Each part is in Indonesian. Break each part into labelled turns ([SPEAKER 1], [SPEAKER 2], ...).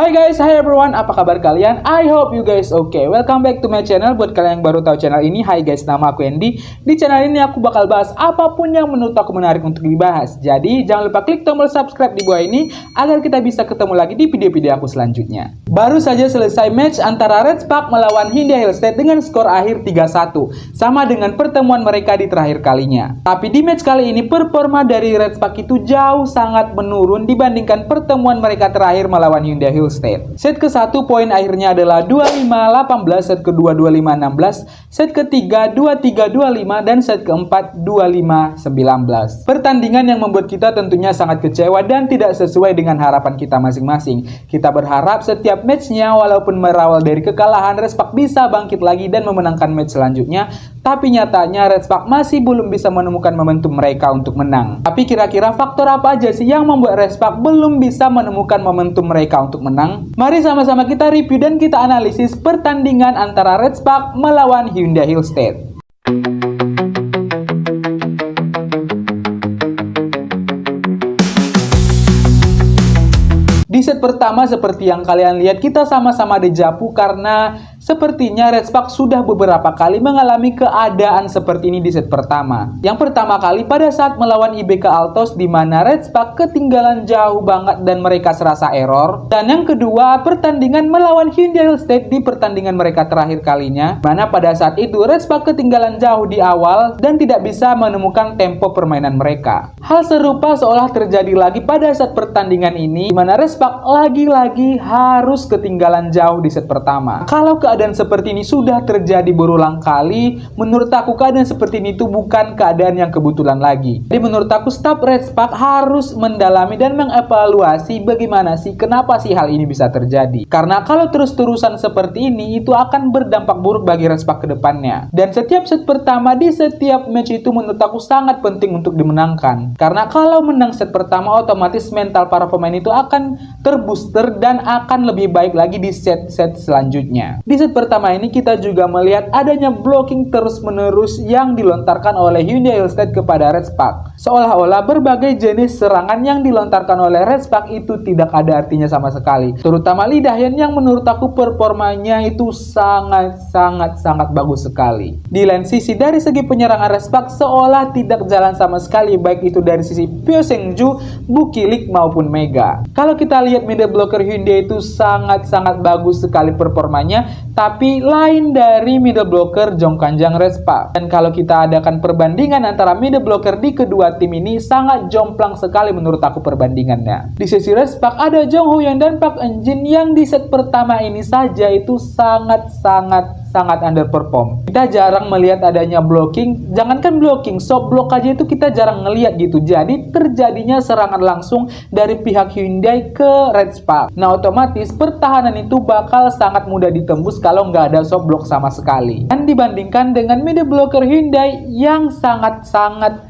[SPEAKER 1] Hai guys, hi everyone, apa kabar kalian? I hope you guys okay. Welcome back to my channel. Buat kalian yang baru tahu channel ini, hai guys, nama aku Andy. Di channel ini aku bakal bahas apapun yang menurut aku menarik untuk dibahas. Jadi jangan lupa klik tombol subscribe di bawah ini agar kita bisa ketemu lagi di video-video aku selanjutnya. Baru saja selesai match antara Red Spark melawan Hyundai Hillstate dengan skor akhir 3-1, sama dengan pertemuan mereka di terakhir kalinya. Tapi di match kali ini performa dari Red Spark itu jauh sangat menurun dibandingkan pertemuan mereka terakhir melawan Hyundai Hillstate. Set ke-1 poin akhirnya adalah 25-18, set kedua 25-16, set ketiga 23-25, dan set keempat 25-19. Pertandingan yang membuat kita tentunya sangat kecewa dan tidak sesuai dengan harapan kita masing-masing. Kita berharap setiap matchnya walaupun berawal dari kekalahan, Red Spark bisa bangkit lagi dan memenangkan match selanjutnya. Tapi nyatanya Red Spark masih belum bisa menemukan momentum mereka untuk menang. Tapi kira-kira faktor apa aja sih yang membuat Red Spark belum bisa menemukan momentum mereka untuk menang? Mari sama-sama kita review dan kita analisis pertandingan antara Red Spark melawan Hyundai Hillstate. Di set pertama seperti yang kalian lihat, kita sama-sama dejavu karena sepertinya Red Spark sudah beberapa kali mengalami keadaan seperti ini di set pertama. Yang pertama kali pada saat melawan IBK Altos di mana Red Spark ketinggalan jauh banget dan mereka serasa error. Dan yang kedua, pertandingan melawan Hyundai Hillstate di pertandingan mereka terakhir kalinya, mana pada saat itu Red Spark ketinggalan jauh di awal dan tidak bisa menemukan tempo permainan mereka. Hal serupa seolah terjadi lagi pada saat pertandingan ini, di mana Red Spark lagi-lagi harus ketinggalan jauh di set pertama. Kalau keadaan seperti ini sudah terjadi berulang kali, menurut aku keadaan seperti ini itu bukan keadaan yang kebetulan lagi. Jadi menurut aku staf Red Spark harus mendalami dan mengevaluasi bagaimana sih, kenapa sih hal ini bisa terjadi. Karena kalau terus-terusan seperti ini, itu akan berdampak buruk bagi Red Spark ke depannya. Dan setiap set pertama di setiap match itu menurut aku sangat penting untuk dimenangkan. Karena kalau menang set pertama, otomatis mental para pemain itu akan terbooster dan akan lebih baik lagi di set-set selanjutnya. Di set pertama ini kita juga melihat adanya blocking terus-menerus yang dilontarkan oleh Hyundai Hillstate kepada Red Spark. Seolah-olah berbagai jenis serangan yang dilontarkan oleh Red Spark itu tidak ada artinya sama sekali. Terutama Lee Dahyeon yang menurut aku performanya itu sangat bagus sekali. Di lain sisi dari segi penyerangan Red Spark seolah tidak jalan sama sekali, baik itu dari sisi Pyo Seung-ju, Bukilik maupun Mega. Kalau kita lihat middle blocker Hyundai itu sangat bagus sekali performanya, tapi lain dari middle blocker Jong Kanjang Red Spark. Dan kalau kita adakan perbandingan antara middle blocker di kedua tim ini, sangat jomplang sekali menurut aku perbandingannya. Di sisi Red Spark ada Jong Ho-yeon dan Park Eun-jin yang di set pertama ini saja itu sangat underperform. Kita jarang melihat adanya blocking, jangankan blocking, soft block aja itu kita jarang ngelihat gitu. Jadi terjadinya serangan langsung dari pihak Hyundai ke Red Spark. Nah otomatis pertahanan itu bakal sangat mudah ditembus kalau nggak ada soft block sama sekali. Dan dibandingkan dengan middle blocker Hyundai yang sangat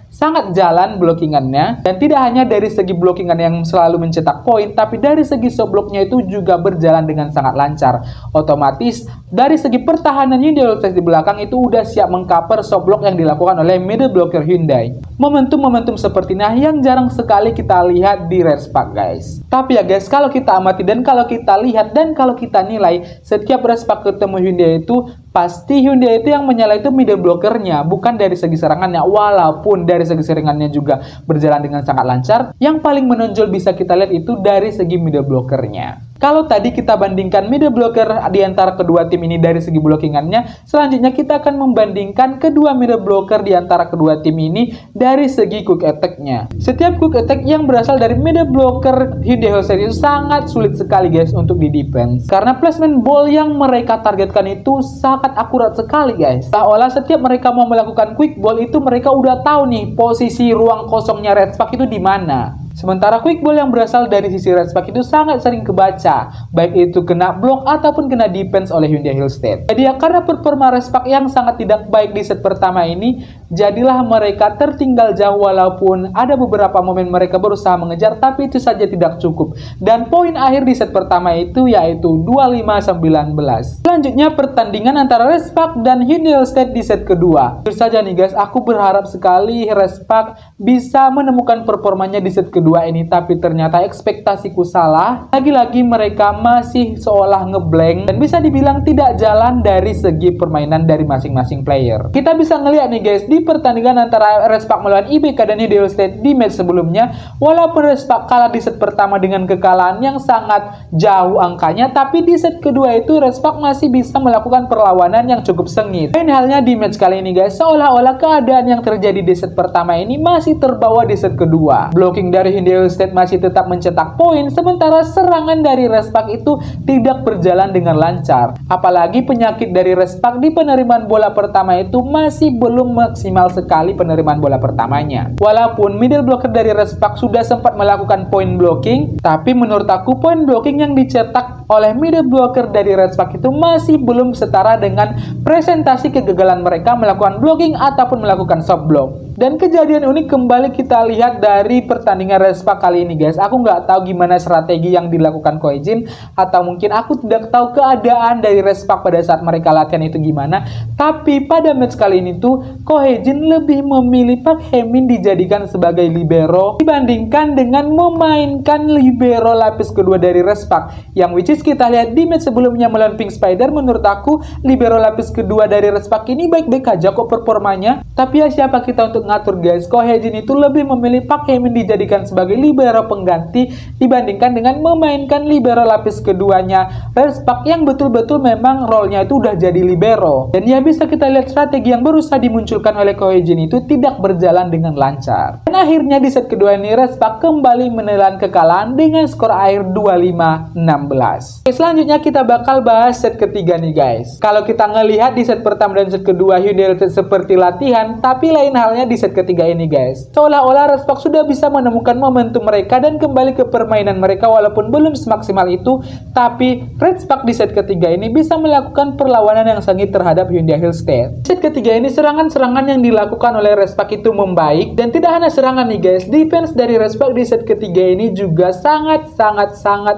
[SPEAKER 1] jalan blockingannya, dan tidak hanya dari segi blockingan yang selalu mencetak poin, tapi dari segi soft blocknya itu juga berjalan dengan sangat lancar. Otomatis dari segi pertahanan Hyundai di belakang itu udah siap mengcover soft block yang dilakukan oleh middle blocker Hyundai. Momentum seperti ini yang jarang sekali kita lihat di Red Spark guys. Tapi ya guys, kalau kita amati dan kalau kita lihat dan kalau kita nilai, setiap Red Spark ketemu Hyundai itu pasti Hyundai itu yang menyala itu middle blockernya, bukan dari segi serangannya. Walaupun dari segi serangannya juga berjalan dengan sangat lancar, yang paling menonjol bisa kita lihat itu dari segi middle blockernya. Kalau tadi kita bandingkan middle blocker di antara kedua tim ini dari segi blockingannya, selanjutnya kita akan membandingkan kedua middle blocker di antara kedua tim ini dari segi quick attack-nya. Setiap quick attack yang berasal dari middle blocker Hyundai Hillstate itu sangat sulit sekali guys untuk di defense. Karena placement ball yang mereka targetkan itu sangat akurat sekali guys. Seolah setiap mereka mau melakukan quick ball itu mereka udah tahu nih posisi ruang kosongnya Red Spark itu di mana. Sementara quick ball yang berasal dari sisi Red Spark itu sangat sering kebaca, baik itu kena block ataupun kena defense oleh Hyundai Hillstate. Jadi ya karena performa Red Spark yang sangat tidak baik di set pertama ini, jadilah mereka tertinggal jauh walaupun ada beberapa momen mereka berusaha mengejar, tapi itu saja tidak cukup. Dan poin akhir di set pertama itu yaitu 25-19. Selanjutnya pertandingan antara Respak dan Hyundai Hillstead di set kedua. Jujur saja nih guys, aku berharap sekali Respak bisa menemukan performanya di set kedua ini, tapi ternyata ekspektasiku salah. Lagi-lagi mereka masih seolah ngeblank dan bisa dibilang tidak jalan dari segi permainan dari masing-masing player. Kita bisa ngelihat nih guys, di pertandingan antara Respak melawan IBK dan Hyundai Hillstead di match sebelumnya, walaupun Respak kalah di set pertama dengan kekalahan yang sangat jauh angkanya, tapi di set kedua itu Respak masih bisa melakukan perlawanan yang cukup sengit. Lain halnya di match kali ini guys, seolah-olah keadaan yang terjadi di set pertama ini masih terbawa di set kedua. Blocking dari Hyundai Hillstead masih tetap mencetak poin, sementara serangan dari Respak itu tidak berjalan dengan lancar. Apalagi penyakit dari Respak di penerimaan bola pertama itu masih belum maksimal sekali penerimaan bola pertamanya. Walaupun middle blocker dari Respak sudah sempat melakukan point blocking, tapi menurut aku poin blocking yang dicetak oleh middle blocker dari Respak itu masih belum setara dengan presentasi kegagalan mereka melakukan blocking ataupun melakukan soft block. Dan kejadian unik kembali kita lihat dari pertandingan Respak kali ini guys. Aku nggak tahu gimana strategi yang dilakukan Ko Hye-jin, atau mungkin aku tidak tahu keadaan dari Respak pada saat mereka latihan itu gimana. Tapi pada match kali ini tuh Ko Hye-jin lebih memilih Park Hae-min dijadikan sebagai libero dibandingkan dengan memainkan libero lapis kedua dari Respak, yang which is kita lihat di match sebelumnya melawan Pink Spider. Menurut aku libero lapis kedua dari Respak ini baik-baik aja kok performanya. Tapi ya siapa kita untuk ngatur guys. Ko Hye-jin itu lebih memilih Park Hae-min dijadikan sebagai libero pengganti dibandingkan dengan memainkan libero lapis keduanya Respak yang betul-betul memang role-nya itu udah jadi libero. Dan ya bisa kita lihat strategi yang berusaha dimunculkan oleh Ko Hye-jin itu tidak berjalan dengan lancar. Dan akhirnya di set kedua ini Respak kembali menelan kekalahan dengan skor akhir 25-16. Oke, selanjutnya kita bakal bahas set ketiga nih guys. Kalau kita ngelihat di set pertama dan set kedua Hyundai Hillstead seperti latihan, tapi lain halnya di set ketiga ini guys. Seolah-olah Respak sudah bisa menemukan momentum mereka dan kembali ke permainan mereka walaupun belum semaksimal itu, tapi Respak di set ketiga ini bisa melakukan perlawanan yang sengit terhadap Hyundai Hillstead. Set ketiga ini serangan-serangan yang dilakukan oleh Respak itu membaik, dan tidak hanya serangan nih guys, defense dari Respak di set ketiga ini juga sangat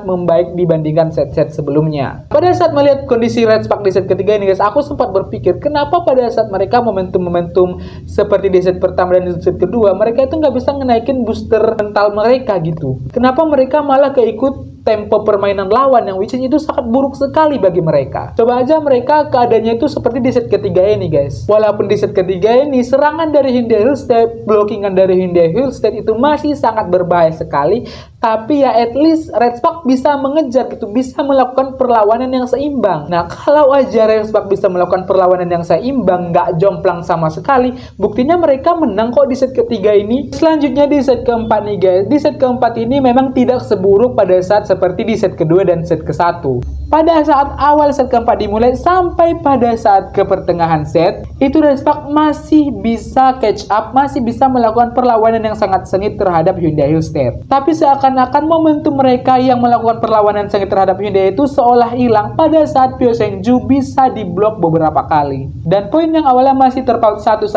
[SPEAKER 1] membaik dibandingkan set-set sebelumnya. Pada saat melihat kondisi Respak di set ketiga ini guys, aku sempat berpikir kenapa pada saat mereka momentum-momentum seperti di set pertama dan di set kedua mereka itu nggak bisa ngenaikin booster mental mereka gitu. Kenapa mereka malah keikut tempo permainan lawan yang which itu sangat buruk sekali bagi mereka. Coba aja mereka keadaannya itu seperti di set ketiga ini guys. Walaupun di set ketiga ini serangan dari Hyundai Hillstead, blockingan dari Hyundai Hillstead itu masih sangat berbahaya sekali, tapi ya at least Respak bisa mengejar gitu, bisa melakukan perlawanan yang seimbang. Nah kalau aja Respak bisa melakukan perlawanan yang seimbang, nggak jomplang sama sekali, buktinya mereka menang kok di set ketiga ini. Selanjutnya di set keempat nih guys. Di set keempat ini memang tidak seburuk pada saat seperti di set kedua dan set ke-1. Pada saat awal set keempat dimulai sampai pada saat ke pertengahan set, itu Respak masih bisa catch up, masih bisa melakukan perlawanan yang sangat sengit terhadap Hyundai Hillstead. Tapi seakan-akan momentum mereka yang melakukan perlawanan sengit terhadap Hyundai itu seolah hilang pada saat Pyo Seung-ju bisa diblok beberapa kali. Dan poin yang awalnya masih terpaut 1-2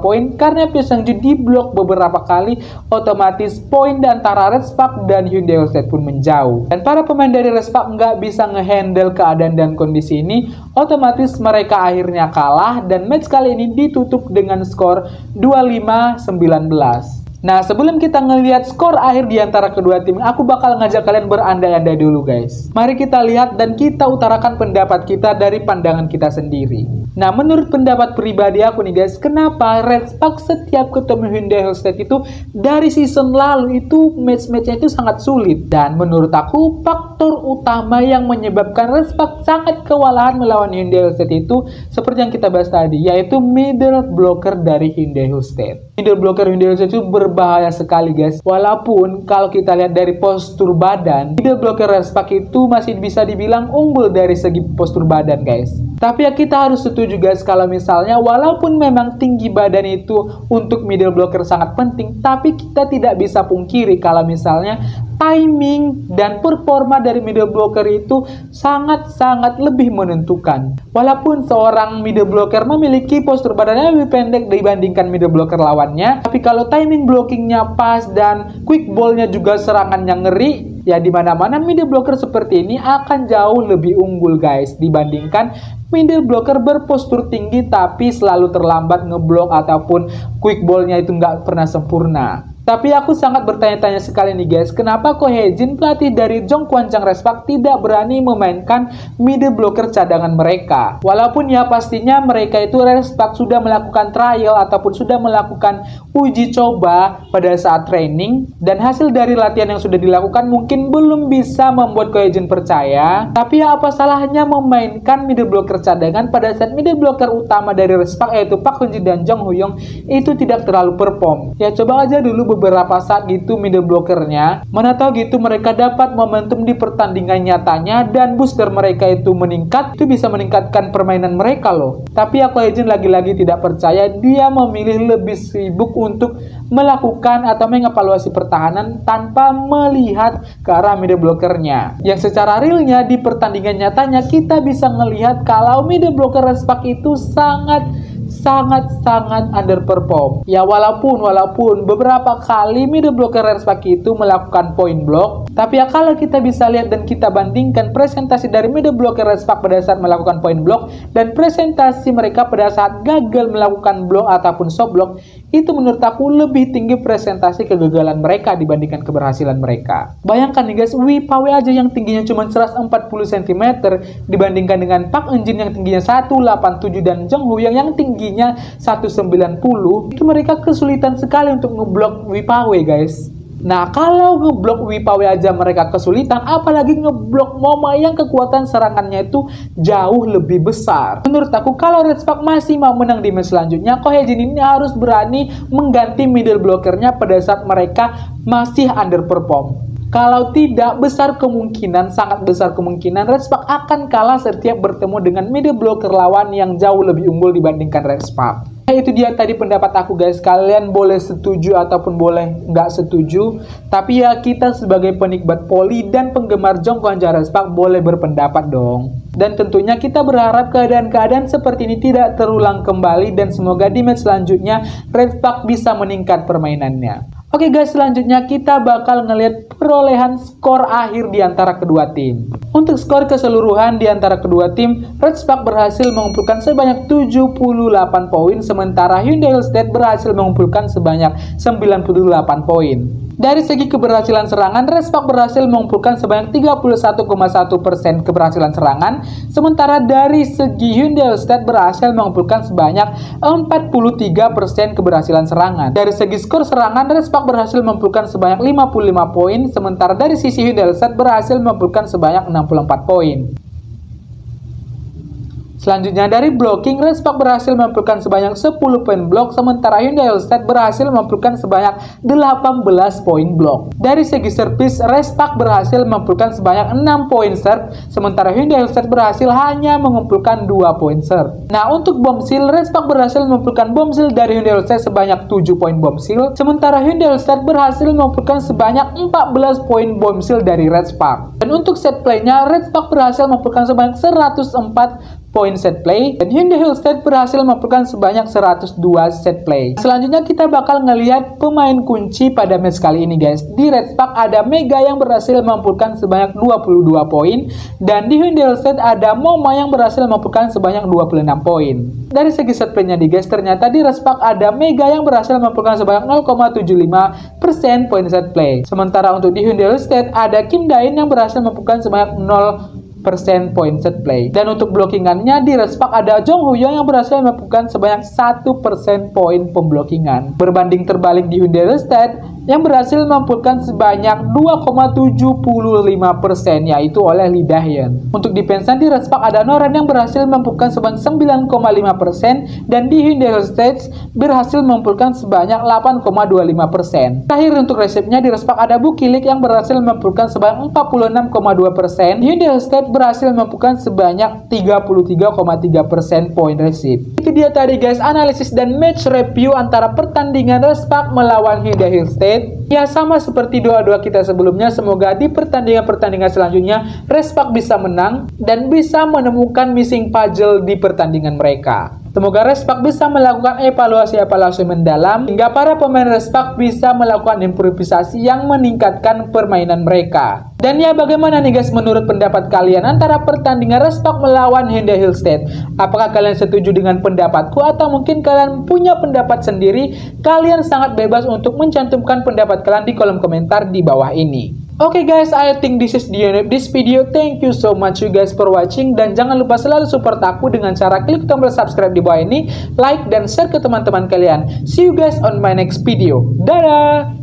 [SPEAKER 1] poin, karena Pyo Seung-ju diblok beberapa kali, otomatis poin antara Respak dan Hyundai Hillstead pun menjauh. Dan para pemain dari Respak nggak bisa ngehandle keadaan dan kondisi ini, otomatis mereka akhirnya kalah dan match kali ini ditutup dengan skor 25-19. Nah, sebelum kita ngelihat skor akhir di antara kedua tim, aku bakal ngajak kalian berandai-andai dulu guys. Mari kita lihat dan kita utarakan pendapat kita dari pandangan kita sendiri. Nah, menurut pendapat pribadi aku nih guys, kenapa Respak setiap ketemu Hyundai Hillstead itu dari season lalu itu match-matchnya itu sangat sulit. Dan menurut aku faktor utama yang menyebabkan Respak sangat kewalahan melawan Hyundai Hillstead itu seperti yang kita bahas tadi, yaitu middle blocker dari Hyundai Hillstead. Middle blocker Hyundai Hillstead itu berbahaya sekali guys. Walaupun kalau kita lihat dari postur badan, middle blocker Respak itu masih bisa dibilang unggul dari segi postur badan guys. Tapi ya kita harus setuju guys kalau misalnya walaupun memang tinggi badan itu untuk middle blocker sangat penting, tapi kita tidak bisa pungkiri kalau misalnya timing dan performa dari middle blocker itu sangat-sangat lebih menentukan. Walaupun seorang middle blocker memiliki postur badannya lebih pendek dibandingkan middle blocker lawannya, tapi kalau timing blockingnya pas dan quick ball-nya juga serangannya ngeri, ya di mana-mana middle blocker seperti ini akan jauh lebih unggul guys dibandingkan middle blocker berpostur tinggi tapi selalu terlambat ngeblok ataupun quick ball-nya itu nggak pernah sempurna. Tapi aku sangat bertanya-tanya sekali nih guys, kenapa Ko Hye-jin pelatih dari Jongkwancang Respak tidak berani memainkan middle blocker cadangan mereka? Walaupun ya pastinya mereka itu Respak sudah melakukan trial ataupun sudah melakukan uji coba pada saat training, dan hasil dari latihan yang sudah dilakukan mungkin belum bisa membuat Ko Hye-jin percaya. Tapi ya apa salahnya memainkan middle blocker cadangan pada saat middle blocker utama dari Respak yaitu Park Hyun-jin dan Jong Hu-yong itu tidak terlalu perform. Ya coba aja dulu beberapa saat gitu middle blockernya, mana tahu gitu mereka dapat momentum di pertandingan nyatanya dan booster mereka itu meningkat, itu bisa meningkatkan permainan mereka loh. Tapi aku Hye-jin lagi-lagi tidak percaya, dia memilih lebih sibuk untuk melakukan atau mengevaluasi pertahanan tanpa melihat ke arah middle blockernya. Yang secara realnya di pertandingan nyatanya kita bisa melihat kalau middle blocker Respak itu sangat underperform. Ya walaupun beberapa kali middle blocker Respak itu melakukan point block, tapi ya kalau kita bisa lihat dan kita bandingkan presentasi dari middle blocker Respak pada saat melakukan point block dan presentasi mereka pada saat gagal melakukan block ataupun soft block, itu menurut aku lebih tinggi presentasi kegagalan mereka dibandingkan keberhasilan mereka. Bayangkan nih guys, Wi Pawe aja yang tingginya cuma 140 cm dibandingkan dengan Park Eun-jin yang tingginya 187 dan Jong Hu-yong yang tingginya 190, itu mereka kesulitan sekali untuk ngeblok Wi Pawe guys. Nah, kalau ngeblok Wi Pawe aja mereka kesulitan, apalagi ngeblok Moma yang kekuatan serangannya itu jauh lebih besar. Menurut aku, kalau Respak masih mau menang di match selanjutnya, Ko Hye-jin ini harus berani mengganti middle blockernya pada saat mereka masih underperform. Kalau tidak, sangat besar kemungkinan Respak akan kalah setiap bertemu dengan middle blocker lawan yang jauh lebih unggul dibandingkan Respak. Itu dia tadi pendapat aku guys, kalian boleh setuju ataupun boleh nggak setuju, tapi ya kita sebagai penikmat voli dan penggemar Jongkwancang Respak boleh berpendapat dong. Dan tentunya kita berharap keadaan-keadaan seperti ini tidak terulang kembali dan semoga di match selanjutnya Respak bisa meningkat permainannya. Oke guys, selanjutnya kita bakal ngelihat perolehan skor akhir di antara kedua tim. Untuk skor keseluruhan di antara kedua tim, Respak berhasil mengumpulkan sebanyak 78 poin, sementara Hyundai Hillstead berhasil mengumpulkan sebanyak 98 poin. Dari segi keberhasilan serangan, Respak berhasil mengumpulkan sebanyak 31,1% keberhasilan serangan, sementara dari segi Hyundai Hillstead berhasil mengumpulkan sebanyak 43% keberhasilan serangan. Dari segi skor serangan, Respak berhasil mengumpulkan sebanyak 55 poin, sementara dari sisi Hyundai Hillstead berhasil mengumpulkan sebanyak 64 poin. Selanjutnya dari blocking, Respak berhasil mengumpulkan sebanyak 10 poin blok, sementara Hyundai Hillstead berhasil mengumpulkan sebanyak 18 poin blok. Dari segi service, Respak berhasil mengumpulkan sebanyak 6 poin serve, sementara Hyundai Hillstead berhasil hanya mengumpulkan 2 poin serve. Nah, untuk bomsil, Respak berhasil mengumpulkan bomsil dari Hyundai Hillstead sebanyak 7 poin bomsil, sementara Hyundai Hillstead berhasil mengumpulkan sebanyak 14 poin bomsil dari Respak. Dan untuk set play-nya, Respak berhasil mengumpulkan sebanyak 104 poin set play, dan Hyundai Hillstead berhasil mengumpulkan sebanyak 102 set play. Selanjutnya kita bakal ngelihat pemain kunci pada match kali ini guys. Di Respak ada Mega yang berhasil mengumpulkan sebanyak 22 poin, dan di Hyundai Hillstead ada Moma yang berhasil mengumpulkan sebanyak 26 poin. Dari segi set play-nya di guys, ternyata di Respak ada Mega yang berhasil mengumpulkan sebanyak 0,75% poin set play. Sementara untuk di Hyundai Hillstead ada Kim Dain yang berhasil mengumpulkan sebanyak 0% poin set play. Dan untuk blockingannya di Respak ada Jong Hu-yong yang berhasil mengumpulkan sebanyak 1% poin pemblockingan. Berbanding terbalik di Hyundai Hillstead, yang berhasil memukulkan sebanyak 2,75%, yaitu oleh Lee Dahyun. Untuk defense di Respak ada Noren yang berhasil memukulkan sebanyak 9,5% dan di Hyundai Stage berhasil memukulkan sebanyak 8,25%. Terakhir untuk resipnya di Respak ada Bukilik yang berhasil memukulkan sebanyak 46,2%. Hyundai Stage berhasil memukulkan sebanyak 33,3% poin resip. Itu dia tadi guys analisis dan match review antara pertandingan Respak melawan Hyundai State. Ya sama seperti doa-doa kita sebelumnya, semoga di pertandingan-pertandingan selanjutnya Respak bisa menang dan bisa menemukan missing puzzle di pertandingan mereka. Semoga Respak bisa melakukan evaluasi mendalam hingga para pemain Respak bisa melakukan improvisasi yang meningkatkan permainan mereka. Dan ya bagaimana nih guys menurut pendapat kalian antara pertandingan Respak melawan Hyundai State? Apakah kalian setuju dengan pendapatku atau mungkin kalian punya pendapat sendiri? Kalian sangat bebas untuk mencantumkan pendapat kalian di kolom komentar di bawah ini. Oke guys, I think this is the end of this video. Thank you so much you guys for watching. Dan jangan lupa selalu support aku dengan cara klik tombol subscribe di bawah ini, like dan share ke teman-teman kalian. See you guys on my next video. Dadah!